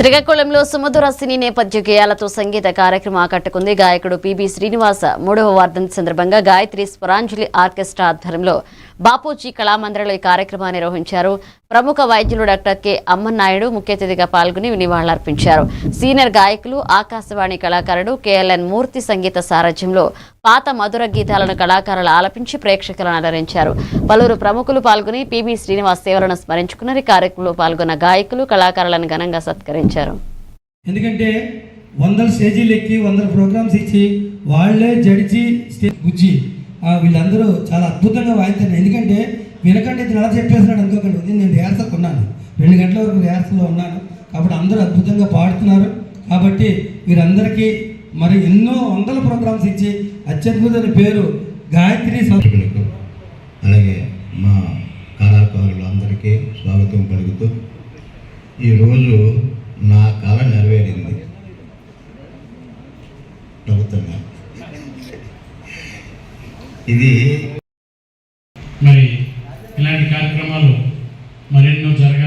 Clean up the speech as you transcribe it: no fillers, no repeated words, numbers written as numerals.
శ్రీకాకుళంలో సుమధుర సినీ నేపథ్య గేయాలతో సంగీత కార్యక్రమం ఆకట్టుకుంది. గాయకుడు పిబి శ్రీనివాస 3వ వర్ధంతి సందర్భంగా గాయత్రి స్వరాంజలి ఆర్కెస్ట్రా ఆధ్వర్యంలో బాపూజీ కళామందిరంలో ఈ కార్యక్రమాన్ని నిర్వహించారు. ప్రముఖ వైద్యులు డాక్టర్ కె అమ్మన్నాయుడు ముఖ్య అతిథిగా పాల్గొని నివాళులర్పించారు. సీనియర్ గాయకులు ఆకాశవాణి కళాకారుడు కెఎల్ఎన్ మూర్తి సంగీత సారథ్యంలో పాత మధుర గీతాలను కళాకారులు ఆలపించి ప్రేక్షకులను అలరించారు. పలువురు ప్రముఖులు పాల్గొని పిబి శ్రీనివాస్ సేవలను స్మరించుకున్నారు. కార్యక్రమంలో పాల్గొన్న గాయకులు కళాకారులను ఘనంగా సత్కరించారు. ఎందుకంటే 100 స్టేజీలు ఎక్కి 100 ప్రోగ్రామ్స్ ఇచ్చి వాళ్లే జడ్జి స్టేజ్ గుజ్జి వీళ్ళందరూ చాలా అద్భుతంగా వాయిస్తారు. ఎందుకంటే వినకంటే ఇతను ఎలా చెప్పేస్తున్నాడు అనుకోకండి. నేను రిహార్సల్కి ఉన్నాను, 2 గంటల వరకు రిహార్సల్లో ఉన్నాను కాబట్టి అందరూ అద్భుతంగా పాడుతున్నారు. కాబట్టి వీరందరికీ మరి ఎన్నో 100 ప్రోగ్రామ్స్ ఇచ్చి అత్యద్భుతమైన పేరు గాయత్రి సభ్యులకు అలాగే మా కళాకారులు అందరికీ స్వాగతం పలుకుతూ ఈరోజు నా కళ నెరవేరింది. ప్రభుత్వంగా ఇది మరి ఇలాంటి కార్యక్రమాలు మరెన్నో జరగాలి.